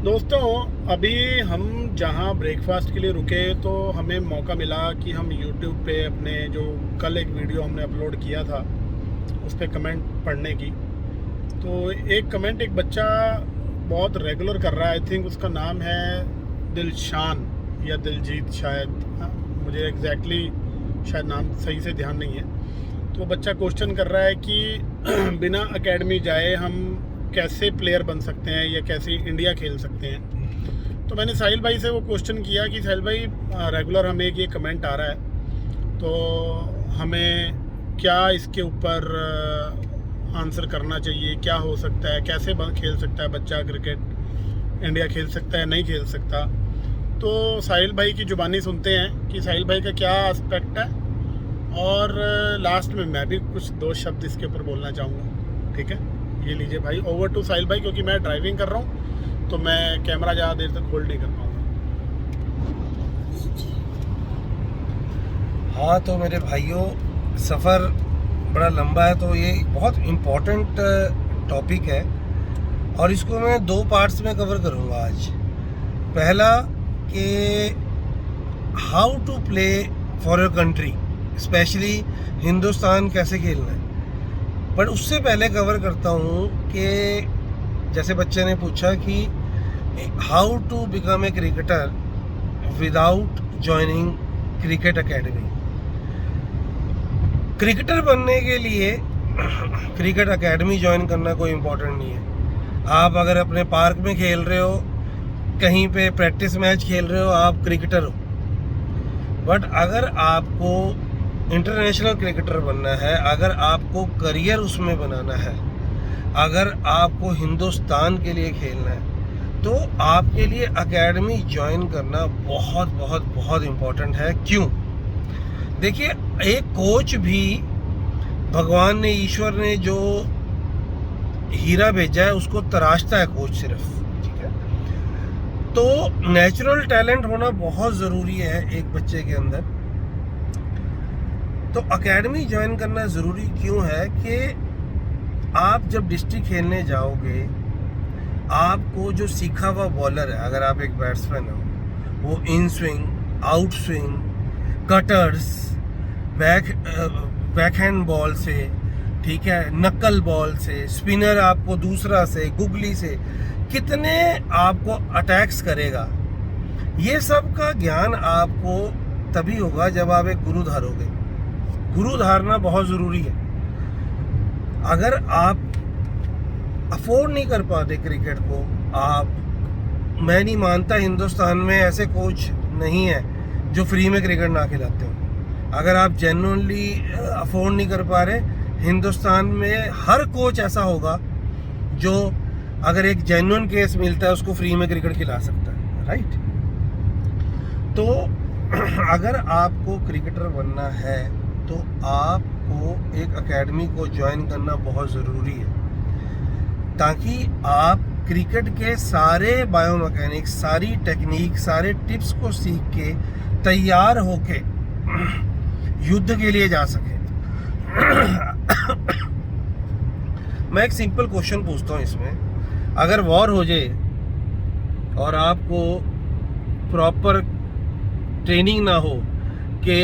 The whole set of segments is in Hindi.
दोस्तों, अभी हम जहाँ ब्रेकफास्ट के लिए रुके तो हमें मौका मिला कि हम YouTube पे अपने जो कल एक वीडियो हमने अपलोड किया था उस पे कमेंट पढ़ने की। तो एक कमेंट एक बच्चा बहुत रेगुलर कर रहा है। आई थिंक उसका नाम है दिलशान या दिलजीत शायद। हाँ, मुझे एग्जैक्टली शायद नाम सही से ध्यान नहीं है। तो बच्चा क्वेश्चन कर रहा है कि बिना एकेडमी जाए हम कैसे प्लेयर बन सकते हैं या कैसे इंडिया खेल सकते हैं। तो मैंने साहिल भाई से वो क्वेश्चन किया कि साहिल भाई, रेगुलर हमें एक ये कमेंट आ रहा है, तो हमें क्या इसके ऊपर आंसर करना चाहिए, क्या हो सकता है, कैसे खेल सकता है बच्चा क्रिकेट, इंडिया खेल सकता है नहीं खेल सकता। तो साहिल भाई की ज़ुबानी सुनते हैं कि साहिल भाई का क्या एस्पेक्ट है, और लास्ट में मैं भी कुछ दो शब्द इसके ऊपर बोलना चाहूँगा। ठीक है, ये लीजिए भाई, ओवर टू साहिल भाई, क्योंकि मैं ड्राइविंग कर रहा हूँ तो मैं कैमरा ज़्यादा देर तक होल्ड नहीं कर पाऊँगा। हाँ तो मेरे भाइयों, सफ़र बड़ा लंबा है तो ये बहुत इम्पोर्टेंट टॉपिक है और इसको मैं दो पार्ट्स में कवर करूँगा आज। पहला कि how to play for your country, specially Hindustan कैसे खेलना है। बट उससे पहले कवर करता हूँ कि जैसे बच्चे ने पूछा कि how to become a cricketer without joining cricket academy. Cricketer बनने के लिए क्रिकेट एकेडमी ज्वाइन करना कोई इम्पोर्टेंट नहीं है। आप अगर अपने पार्क में खेल रहे हो, कहीं पे प्रैक्टिस मैच खेल रहे हो, आप क्रिकेटर हो। बट अगर आपको इंटरनेशनल क्रिकेटर बनना है, अगर आपको करियर उसमें बनाना है, अगर आपको हिंदुस्तान के लिए खेलना है, तो आपके लिए एकेडमी ज्वाइन करना बहुत बहुत बहुत इम्पोर्टेंट है। क्यों? देखिए, एक कोच भी भगवान ने, ईश्वर ने जो हीरा भेजा है उसको तराशता है कोच सिर्फ। ठीक है, तो नेचुरल टैलेंट होना बहुत ज़रूरी है एक बच्चे के अंदर। तो एकेडमी ज्वाइन करना ज़रूरी क्यों है कि आप जब डिस्ट्रिक्ट खेलने जाओगे, आपको जो सीखा हुआ बॉलर है, अगर आप एक बैट्समैन हो, वो in swing, out swing, cutters, backhand ball से, ठीक है, नकल बॉल से, स्पिनर आपको दूसरा से, गुगली से कितने आपको अटैक्स करेगा, ये सब का ज्ञान आपको तभी होगा जब आप एक गुरु धारोगे। गुरु धारना बहुत ज़रूरी है। अगर आप अफोर्ड नहीं कर पाते क्रिकेट को, मैं नहीं मानता हिंदुस्तान में ऐसे कोच नहीं है जो फ्री में क्रिकेट ना खिलाते हो। अगर आप जेन्युइनली अफोर्ड नहीं कर पा रहे, हिंदुस्तान में हर कोच ऐसा होगा जो अगर एक जेन्युइन केस मिलता है उसको फ्री में क्रिकेट खिला सकता है। राइट? तो अगर आपको क्रिकेटर बनना है तो आपको एक एकेडमी को ज्वाइन करना बहुत ज़रूरी है, ताकि आप क्रिकेट के सारे बायोमैकेनिक्स, सारी टेक्निक, सारे टिप्स को सीख के तैयार होके युद्ध के लिए जा सके। मैं एक सिंपल क्वेश्चन पूछता हूँ इसमें, अगर वॉर हो जाए और आपको प्रॉपर ट्रेनिंग ना हो कि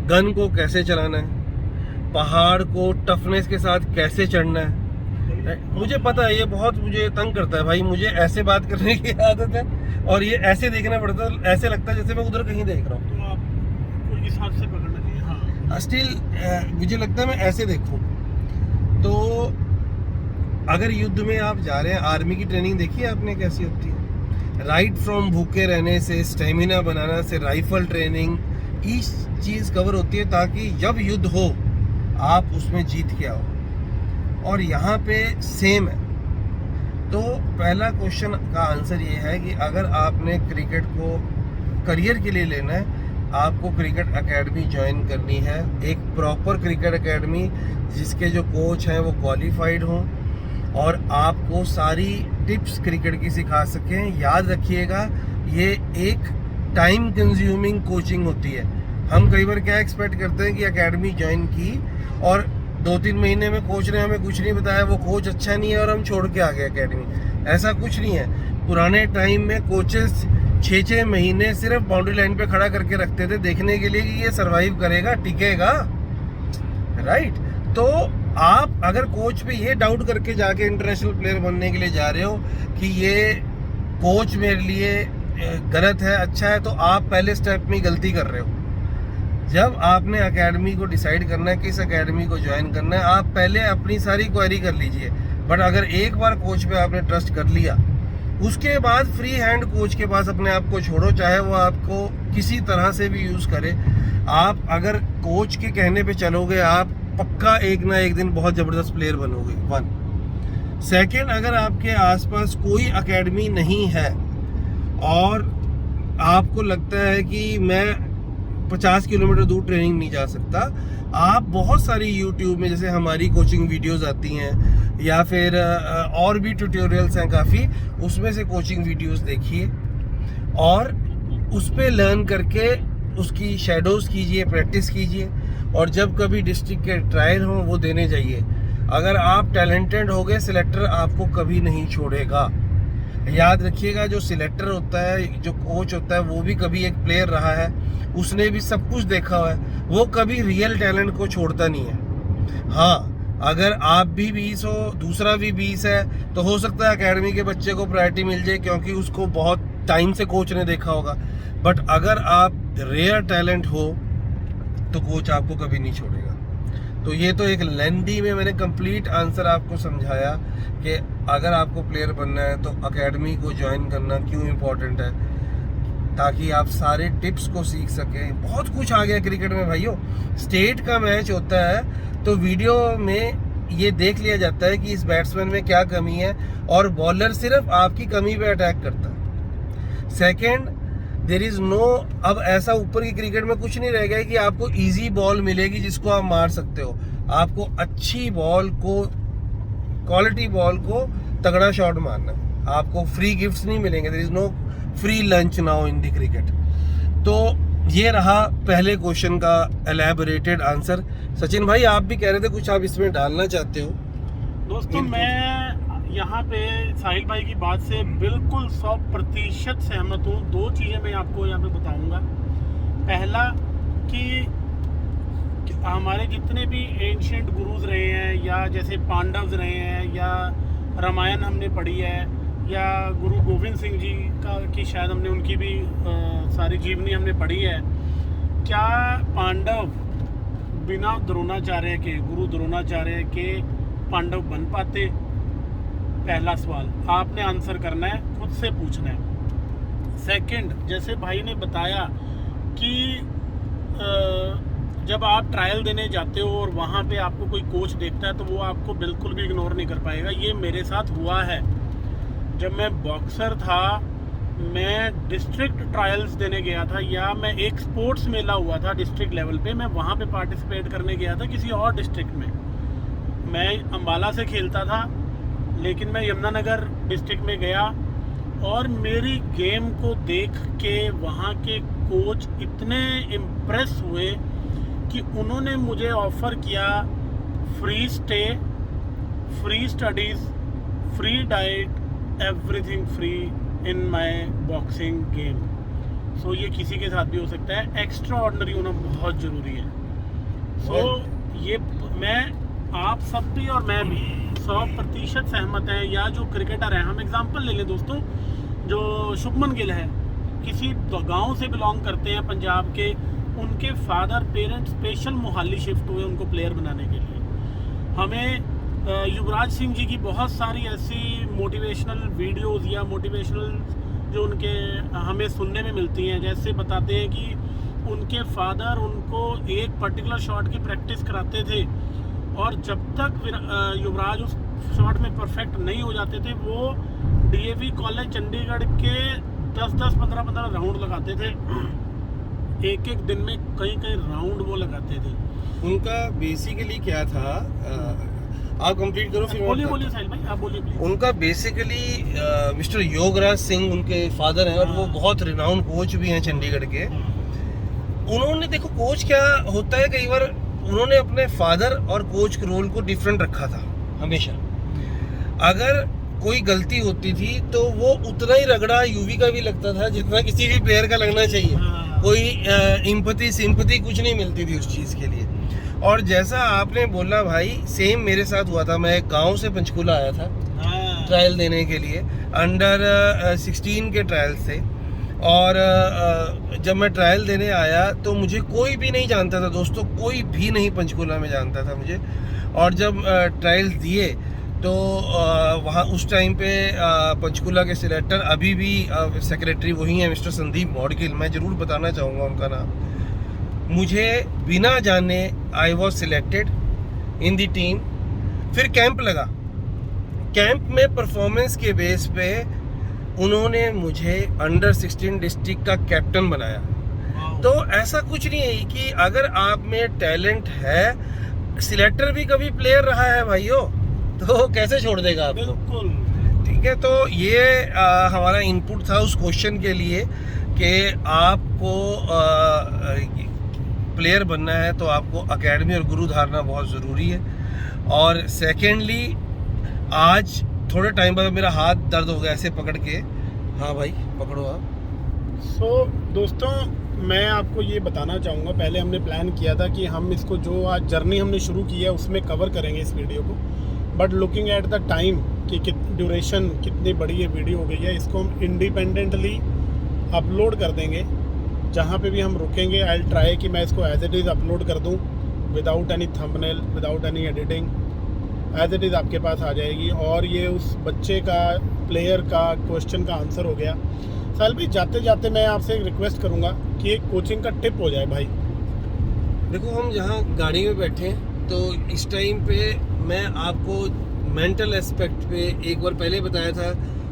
गन को कैसे चलाना है, पहाड़ को टफनेस के साथ कैसे चढ़ना है, मुझे पता है ये बहुत मुझे तंग करता है भाई, मुझे ऐसे बात करने की आदत है और ये ऐसे देखना पड़ता है, ऐसे लगता है जैसे मैं उधर कहीं देख रहा हूँ। तो आपको इस हाथ से पकड़ना चाहिए। हाँ, स्टिल मुझे लगता है मैं ऐसे देखूँ। तो अगर युद्ध में आप जा रहे हैं, आर्मी की ट्रेनिंग देखी है आपने कैसी होती है? राइट फ्रॉम भूखे रहने से, स्टेमिना बनाना से, राइफल ट्रेनिंग, इस चीज़ कवर होती है ताकि जब युद्ध हो आप उसमें जीत के आओ। और यहाँ पे सेम है। तो पहला क्वेश्चन का आंसर ये है कि अगर आपने क्रिकेट को करियर के लिए लेना है, आपको क्रिकेट एकेडमी ज्वाइन करनी है, एक प्रॉपर क्रिकेट एकेडमी जिसके जो कोच हैं वो क्वालिफाइड हों और आपको सारी टिप्स क्रिकेट की सिखा सकें। याद रखिएगा, ये एक टाइम कंज्यूमिंग कोचिंग होती है। हम कई बार क्या एक्सपेक्ट करते हैं कि एकेडमी ज्वाइन की और 2-3 महीने में कोच ने हमें कुछ नहीं बताया, वो कोच अच्छा नहीं है और हम छोड़ के आ गए एकेडमी। ऐसा कुछ नहीं है। पुराने टाइम में कोचेस 6-6 महीने सिर्फ बाउंड्री लाइन पे खड़ा करके रखते थे देखने के लिए कि ये सरवाइव करेगा, टिकेगा, राइट। तो आप अगर कोच पे ये डाउट करके जाके इंटरनेशनल प्लेयर बनने के लिए जा रहे हो कि ये कोच मेरे लिए गलत है, अच्छा है, तो आप पहले स्टेप में गलती कर रहे हो। जब आपने एकेडमी को डिसाइड करना है किस एकेडमी को ज्वाइन करना है, आप पहले अपनी सारी क्वेरी कर लीजिए। बट अगर एक बार कोच पे आपने ट्रस्ट कर लिया, उसके बाद फ्री हैंड कोच के पास अपने आप को छोड़ो, चाहे वो आपको किसी तरह से भी यूज़ करे। आप अगर कोच के कहने पे चलोगे, आप पक्का एक ना एक दिन बहुत ज़बरदस्त प्लेयर बनोगे। 1 सेकेंड, अगर आपके आसपास कोई एकेडमी नहीं है और आपको लगता है कि मैं 50 किलोमीटर दूर ट्रेनिंग नहीं जा सकता, आप बहुत सारी YouTube में जैसे हमारी कोचिंग वीडियोस आती हैं या फिर और भी ट्यूटोरियल्स हैं काफ़ी, उसमें से कोचिंग वीडियोस देखिए और उस पर लर्न करके उसकी शैडोज़ कीजिए, प्रैक्टिस कीजिए और जब कभी डिस्ट्रिक्ट के ट्रायल हों वो देने जाइए। अगर आप टैलेंटेड हो गए, सिलेक्टर आपको कभी नहीं छोड़ेगा। याद रखिएगा, जो सिलेक्टर होता है, जो कोच होता है, वो भी कभी एक प्लेयर रहा है, उसने भी सब कुछ देखा हुआ है, वो कभी रियल टैलेंट को छोड़ता नहीं है। हाँ, अगर आप भी 20 हो, दूसरा भी 20 है, तो हो सकता है एकेडमी के बच्चे को प्रायोरिटी मिल जाए क्योंकि उसको बहुत टाइम से कोच ने देखा होगा। बट अगर आप रेयर टैलेंट हो तो कोच आपको कभी नहीं छोड़ेगा। तो ये तो एक लेंदी में मैंने कंप्लीट आंसर आपको समझाया कि अगर आपको प्लेयर बनना है तो एकेडमी को ज्वाइन करना क्यों इम्पोर्टेंट है, ताकि आप सारे टिप्स को सीख सकें। बहुत कुछ आ गया क्रिकेट में भाइयों। स्टेट का मैच होता है तो वीडियो में ये देख लिया जाता है कि इस बैट्समैन में क्या कमी है और बॉलर सिर्फ आपकी कमी पे अटैक करता है। सेकेंड, देयर इज नो, अब ऐसा ऊपर की क्रिकेट में कुछ नहीं रह गया कि आपको इजी बॉल मिलेगी जिसको आप मार सकते हो। आपको अच्छी बॉल को, क्वालिटी बॉल को तगड़ा शॉट मारना है। आपको फ्री गिफ्ट्स नहीं मिलेंगे। There is no free lunch now in the cricket. तो ये रहा पहले क्वेश्चन का एलैबोरेटेड आंसर। सचिन भाई, आप भी कह रहे थे कुछ आप इसमें डालना चाहते हो? दोस्तों, मैं यहाँ पे साहिल भाई की बात से बिल्कुल 100% सहमत हूँ। 2 चीज़ें मैं आपको यहाँ पे बताऊँगा। पहला कि हमारे जितने भी एंशिएंट गुरुज रहे हैं, या जैसे पांडव्स रहे हैं, या रामायण हमने पढ़ी है, या गुरु गोविंद सिंह जी की शायद हमने उनकी भी सारी जीवनी हमने पढ़ी है। क्या पांडव बिना द्रोणाचार्य के, गुरु द्रोणाचार्य के पांडव बन पाते? पहला सवाल आपने आंसर करना है, खुद से पूछना है। सेकंड, जैसे भाई ने बताया कि जब आप ट्रायल देने जाते हो और वहाँ पे आपको कोई कोच देखता है तो वो आपको बिल्कुल भी इग्नोर नहीं कर पाएगा। ये मेरे साथ हुआ है। जब मैं बॉक्सर था, मैं डिस्ट्रिक्ट ट्रायल्स देने गया था, या मैं एक स्पोर्ट्स मेला हुआ था डिस्ट्रिक्ट लेवल पे, मैं वहाँ पे पार्टिसिपेट करने गया था किसी और डिस्ट्रिक्ट में। मैं अम्बाला से खेलता था, लेकिन मैं यमुनानगर डिस्ट्रिक्ट में गया और मेरी गेम को देख के वहाँ के कोच इतने इम्प्रेस हुए कि उन्होंने मुझे ऑफ़र किया free stay, free studies, free diet, everything free in my boxing game. So ये किसी के साथ भी हो सकता है। एक्स्ट्रा ऑर्डिनरी होना बहुत ज़रूरी है। ये मैं, आप सब भी और मैं भी 100% सहमत हैं। या जो क्रिकेटर हैं, हम एग्जांपल ले लें दोस्तों, जो शुभमन गिल है, किसी गांव से बिलोंग करते हैं पंजाब के, उनके father parents special Mohali shift हुए उनको प्लेयर बनाने के लिए। हमें युवराज सिंह जी की बहुत सारी ऐसी मोटिवेशनल वीडियोस या मोटिवेशनल जो उनके हमें सुनने में मिलती हैं, जैसे बताते हैं कि उनके फादर उनको एक पर्टिकुलर शॉट की प्रैक्टिस कराते थे और जब तक युवराज उस शॉट में परफेक्ट नहीं हो जाते थे, वो डीएवी कॉलेज चंडीगढ़ के 10-10, 15-15 राउंड लगाते थे। एक दिन में कई राउंड वो लगाते थे। उनका बेसिकली क्या था, आप कंप्लीट करो फिर बोलिए साहिल भाई, आप बोलिए प्लीज। उनका बेसिकली मिस्टर योगराज सिंह उनके फादर हैं और वो बहुत रिनाउंड कोच भी हैं चंडीगढ़ के। उन्होंने, देखो कोच क्या होता है, कई बार उन्होंने अपने फादर और कोच के रोल को डिफरेंट रखा था हमेशा। अगर कोई गलती होती थी तो वो उतना ही रगड़ा यूवी का भी लगता था जितना किसी भी प्लेयर का लगना चाहिए। हाँ। कोई इम्पैथी सिंपैथी कुछ नहीं मिलती थी उस चीज़ के लिए। और जैसा आपने बोला भाई, सेम मेरे साथ हुआ था। मैं गांव से पंचकूला आया था ट्रायल देने के लिए, अंडर 16 के ट्रायल थे। और जब मैं ट्रायल देने आया तो मुझे कोई भी नहीं जानता था दोस्तों, कोई भी नहीं पंचकूला में जानता था मुझे। और जब ट्रायल दिए तो वहाँ उस टाइम पे पंचकूला के सिलेक्टर अभी भी सेक्रेटरी वही हैं, मिस्टर संदीप मौडगिल। मैं ज़रूर बताना चाहूँगा उनका नाम। मुझे बिना जाने I was selected in the team. फिर कैंप लगा। कैंप में परफॉर्मेंस के बेस पे उन्होंने मुझे अंडर 16 डिस्ट्रिक्ट का कैप्टन बनाया। तो ऐसा कुछ नहीं है कि अगर आप में टैलेंट है, सिलेक्टर भी कभी प्लेयर रहा है भाइयों, तो कैसे छोड़ देगा आपको। बिल्कुल ठीक है, तो ये हमारा इनपुट था उस क्वेश्चन के लिए कि आपको प्लेयर बनना है तो आपको एकेडमी और गुरु धारना बहुत ज़रूरी है। और सेकेंडली, आज थोड़े टाइम बाद मेरा हाथ दर्द हो गया ऐसे पकड़ के। हाँ भाई पकड़ो आप। सो दोस्तों, मैं आपको ये बताना चाहूँगा, पहले हमने प्लान किया था कि हम इसको जो आज जर्नी हमने शुरू की है उसमें कवर करेंगे इस वीडियो को। But looking at the time कि ड्यूरेशन कितनी बड़ी ये वीडियो हो गई है, इसको हम इंडिपेंडेंटली अपलोड कर देंगे। जहाँ पे भी हम रुकेंगे, आई विल ट्राई कि मैं इसको एज इट इज़ अपलोड कर दूँ, without any thumbnail, without any editing. As it is आपके पास आ जाएगी। और ये उस बच्चे का, प्लेयर का क्वेश्चन का आंसर हो गया। साल भाई, जाते जाते मैं आपसे एक रिक्वेस्ट करूँगा कि एक कोचिंग का टिप हो जाए भाई। देखो, हम जहाँ गाड़ी में बैठे हैं तो इस टाइम पे मैं आपको मेंटल एस्पेक्ट पे एक बार पहले बताया था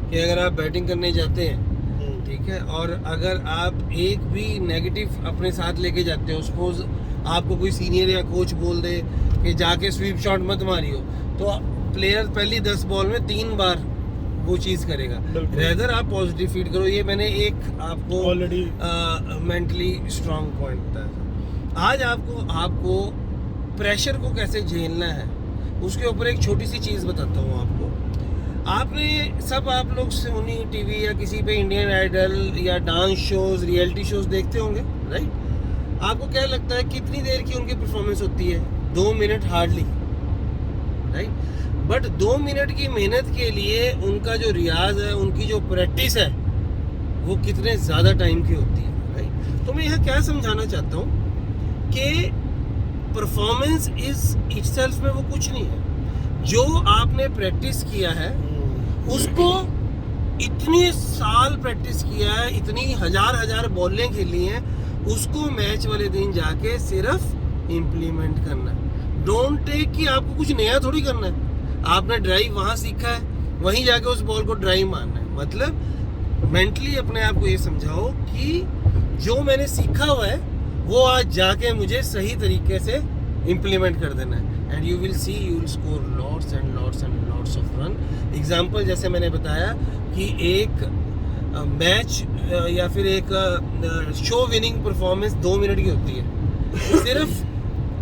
कि अगर आप बैटिंग करने जाते हैं, ठीक है, और अगर आप एक भी नेगेटिव अपने साथ लेके जाते हो, सपोज आपको कोई सीनियर या कोच बोल दे कि जाके स्वीप शॉट मत मारियो, तो प्लेयर पहली 10 बॉल में 3 बार वो चीज़ करेगा। रेदर आप पॉजिटिव फीड करो। ये मैंने एक आपको ऑलरेडी मेंटली स्ट्रांग पॉइंट बताया था। आज आपको प्रेशर को कैसे झेलना है उसके ऊपर एक छोटी सी चीज़ बताता हूँ आपको। आपने सब आप लोग सोनी टीवी या किसी पे इंडियन आइडल या डांस शोज, रियलिटी शोज देखते होंगे, राइट? आपको क्या लगता है कितनी देर की उनकी परफॉर्मेंस होती है? 2 minute hardly, right? But 2 minute की मेहनत के लिए उनका जो रियाज है, उनकी जो प्रैक्टिस है, वो कितने ज़्यादा टाइम की होती है, राइट? तो मैं यहाँ क्या समझाना चाहता हूँ कि परफॉर्मेंस इज इटसेल्फ में वो कुछ नहीं है। जो आपने प्रैक्टिस किया है उसको इतने साल प्रैक्टिस किया है, इतनी हजार बॉलें खेली हैं, उसको मैच वाले दिन जाके सिर्फ इम्प्लीमेंट करना है। डोंट टेक कि आपको कुछ नया थोड़ी करना है। आपने ड्राइव वहाँ सीखा है, वहीं जाके उस बॉल को ड्राइव मारना है। मतलब मेंटली अपने आप को ये समझाओ कि जो मैंने सीखा हुआ है वो आज जाके मुझे सही तरीके से इम्प्लीमेंट कर देना है। And you will see, you will score lots and lots and lots of run. Example जैसे मैंने बताया कि एक मैच या फिर एक शो विनिंग परफॉर्मेंस 2 मिनट की होती है। सिर्फ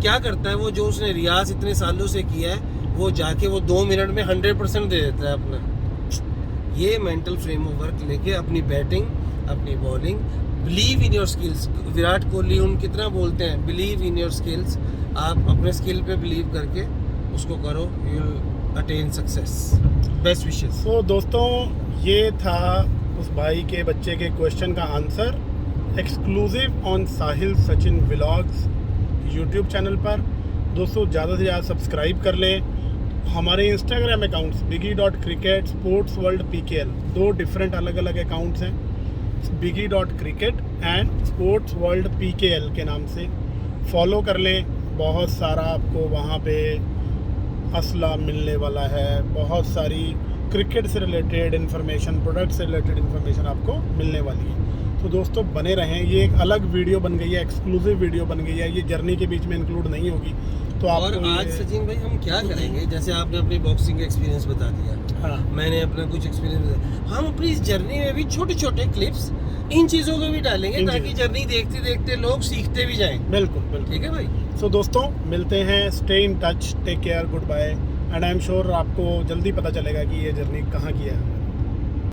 क्या करता है वो, जो उसने रियाज इतने सालों से किया है, वो जाके वो 2 मिनट में 100% दे देता है अपना। ये मेंटल फ्रेमवर्क लेके अपनी बैटिंग, अपनी bowling, believe in your skills. Virat Kohli उन कितना बोलते हैं, बिलीव इन योर स्किल्स। आप अपने स्किल पे बिलीव करके उसको करो, you will attain success. Best wishes. तो दोस्तों, ये था उस भाई के बच्चे के क्वेश्चन का answer, exclusive on Sahil Sachin vlogs YouTube channel पर। दोस्तों, ज़्यादा से ज़्यादा सब्सक्राइब कर लें। हमारे Instagram accounts biggie.cricket, sports world PKL, 2 different अलग अलग अकाउंट्स हैं, biggie.cricket and sports world PKL के नाम से फॉलो कर लें। बहुत सारा आपको वहाँ पे असला मिलने वाला है, बहुत सारी क्रिकेट से रिलेटेड इन्फॉर्मेशन, प्रोडक्ट से रिलेटेड इन्फॉर्मेशन आपको मिलने वाली है। तो दोस्तों बने रहें। ये एक अलग वीडियो बन गई है, एक्सक्लूसिव वीडियो बन गई है, ये जर्नी के बीच में इंक्लूड नहीं होगी। तो आप और आज सचिन भाई हम क्या करेंगे, जैसे आपने अपनी बॉक्सिंग का एक्सपीरियंस बता दिया, हाँ, मैंने अपना कुछ एक्सपीरियंस बताया, हम अपनी इस जर्नी में भी छोटे छोटे क्लिप्स इन चीज़ों को भी डालेंगे ताकि जर्नी देखते देखते लोग सीखते भी जाएं। बिल्कुल बिल्कुल। ठीक है भाई। सो दोस्तों, मिलते हैं, stay in touch, take care, goodbye and I am sure आपको जल्दी पता चलेगा कि ये जर्नी कहाँ की है।